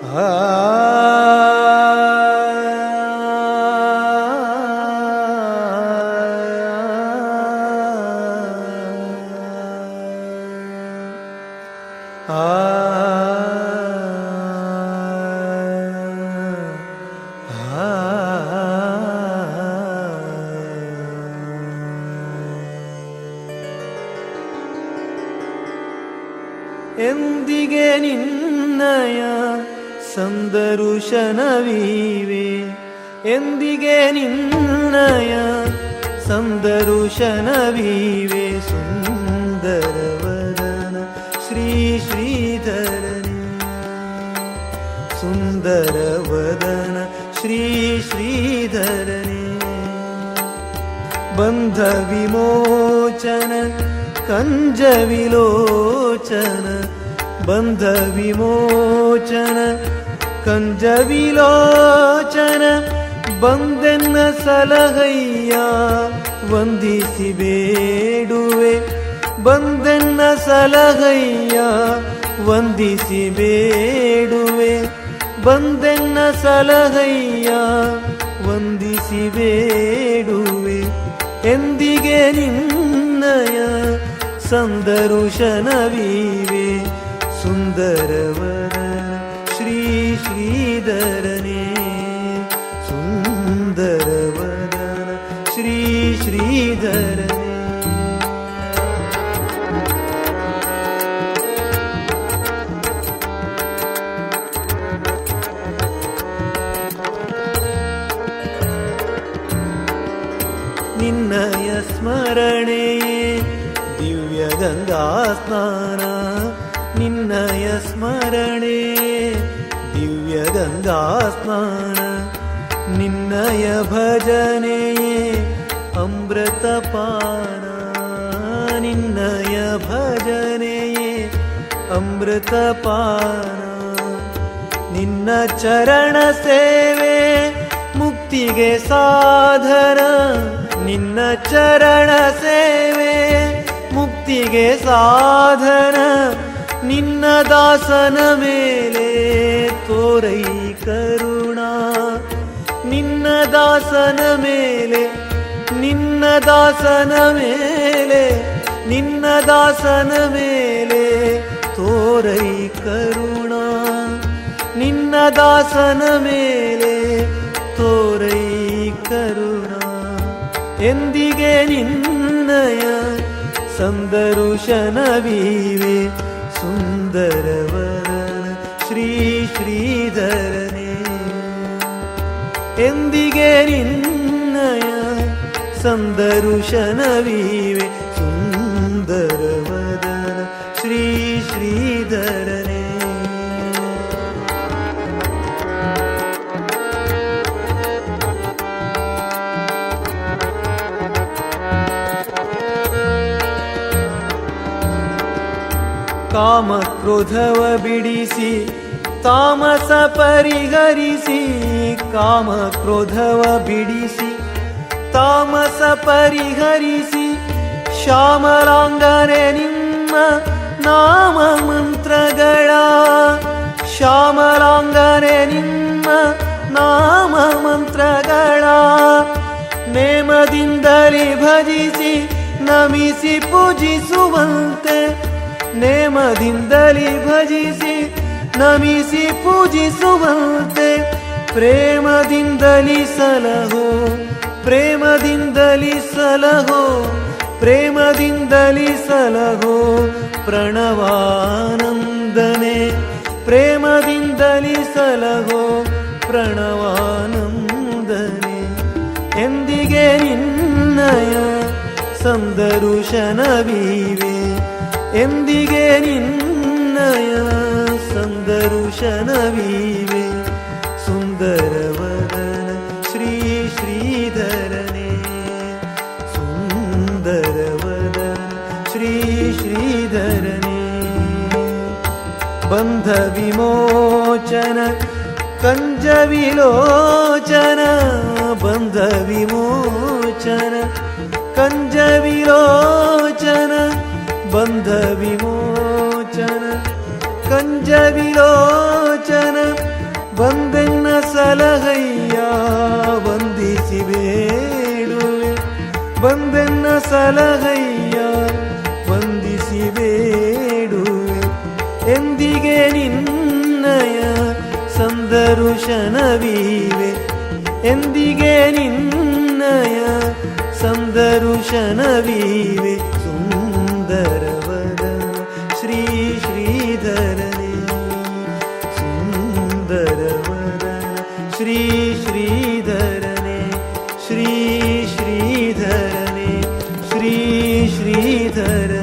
ಆ ಎಂದಿಗೆ ನಿನ್ನಯ ಸಂದರುಶನವೀವೆ ಎಂದಿಗೆ ನಿನ್ನಯ ಸಂದರುಶನವೀವೆ ಸುಂದರವದನ ಶ್ರೀ ಶ್ರೀಧರನೇ ಸುಂದರವದನ ಶ್ರೀ ಶ್ರೀಧರನೇ ಬಂಧ ವಿಮೋಚನ ಕಂಜ ವಿಲೋಚನ ಬಂಧ ವಿಮೋಚನ ಕಂಜ ವಿಲೋಚನ ಬಂದೆನ್ನ ಸಲಹಯ್ಯ ವಂದಿಸಿ ಬೇಡುವೆ ಬಂದೆನ್ನ ಸಲಹಯ್ಯ ವಂದಿಸಿ ಬೇಡುವೆ ಬಂದೆನ್ನ ಸಲಹಯ್ಯ ವಂದಿಸಿ ಬೇಡುವೆ ಎಂದಿಗೆ ನಿನ್ನಯ ಸಂದರುಶನವೀವೆ ಸುಂದರವದನ ಶ್ರೀ ಶ್ರೀಧರನೇ ಸುಂದರವದನ ಶ್ರೀ ಶ್ರೀಧರನೇ ನಿನ್ನಯ ಸ್ಮರಣೆ ದಿವ್ಯ ಗಂಗಾ ಸ್ನಾನ ನಿನ್ನಯ ಸ್ಮರಣೆ ದಿವ್ಯ ಗಂಗಾ ಸ್ನಾನ ನಿನ್ನಯ ಭಜನೆಯೇ ಅಮೃತಪಾನ ನಿನ್ನಯ ಭಜನೆಯೇ ಅಮೃತಪಾನ ನಿನ್ನ ಚರಣ ಸೇವೆ ಮುಕ್ತಿಗೆ ಸಾಧನ ನಿನ್ನ ಚರಣ ಸೇವೆ ಮುಕ್ತಿಗೆ ಸಾಧನ ನಿನ್ನ ದಾಸನ ಮೇಲೆ ತೋರೈ ಕರುಣಾ ನಿನ್ನ ದಾಸನ ಮೇಲೆ ನಿನ್ನ ದಾಸನ ಮೇಲೆ ನಿನ್ನ ದಾಸನ ಮೇಲೆ ತೋರೈ ಕರುಣಾ ನಿನ್ನ ದಾಸನ ಮೇಲೆ ತೋರೈ ಕರುಣಾ ಎಂದಿಗೆ ನಿನ್ನಯ ಸಂದರುಶನವೀವೆ ಸುಂದರವದನ ಶ್ರೀ ಶ್ರೀಧರನೇ ಎಂದಿಗೆ ನಿನ್ನಯ ಸಂದರುಶನವೀವೆ ಸುಂದರವದನ ಶ್ರೀ ಶ್ರೀಧರನೇ ಕಾಮ ಕ್ರೋಧವ ಬಿಡಿಸಿ ತಾಮಸ ಪರಿಹರಿಸಿ ಕಾಮ ಕ್ರೋಧವ ಬಿಡಿಸಿ ತಾಮಸ ಪರಿಹರಿಸಿ ಶ್ಯಾಮಲಾಂಗನೆ ನಿಮ್ಮ ನಾಮ ಮಂತ್ರಗಳ ಶ್ಯಾಮಲಾಂಗನೆ ನಿಮ್ಮ ನಾಮ ಮಂತ್ರಗಳ ನೇಮದಿಂದಲೇ ಭಜಿಸಿ ನಮಿಸಿ ಪೂಜಿಸುವಂತೆ ನೇಮದಿಂದಲೇ ಭಜಿಸಿ ನಮಿಸಿ ಪೂಜಿಸುವಂತೆ ಪ್ರೇಮದಿಂದಲೇ ಸಲಹೋ ಪ್ರೇಮದಿಂದಲೇ ಸಲಹೋ ಪ್ರೇಮದಿಂದಲೇ ಸಲಹೋ ಪ್ರಣವಾನಂದನೆ ಪ್ರೇಮದಿಂದಲೇ ಸಲಹೋ ಪ್ರಣವಾನಂದನೆ ಎಂದಿಗೆ ನಿನ್ನಯ ಸಂದರುಶನವೀವೆ ಎಂದಿಗೆ ನಿನ್ನಯ ಸಂದರುಶನವೀವೆ ಸುಂದರವದನ ಶ್ರೀ ಶ್ರೀಧರನೇ ಸುಂದರವದನ ಶ್ರೀ ಶ್ರೀಧರನೇ ಬಂಧ ವಿಮೋಚನ ಕಂಜ ವಿಲೋಚನ ಬಂಧ ವಿಮೋಚನ ಕಂಜ ವಿಲೋಚನ ಬಂಧ ವಿಮೋಚನ ಕಂಜ ವಿಲೋಚನ ಸಲಹಯ್ಯ ವಂದಿಸಿ ಬೇಡುವೆ ಬಂದೆನ್ನ ಸಲಹಯ್ಯ ವಂದಿಸಿ ಬೇಡುವೆ ಎಂದಿಗೆ ನಿನ್ನಯ ಸಂದರುಶನವೀವೆ ಎಂದಿಗೆ ನಿನ್ನಯ ಸಂದರುಶನವೀವೆ ಸುಂದರವದ ಶ್ರೀ ಶ್ರೀಧರನೇ ಸುಂದರವದ ಶ್ರೀ ಶ್ರೀಧರನೇ ಶ್ರೀ ಶ್ರೀಧರನೇ ಶ್ರೀ ಶ್ರೀಧರ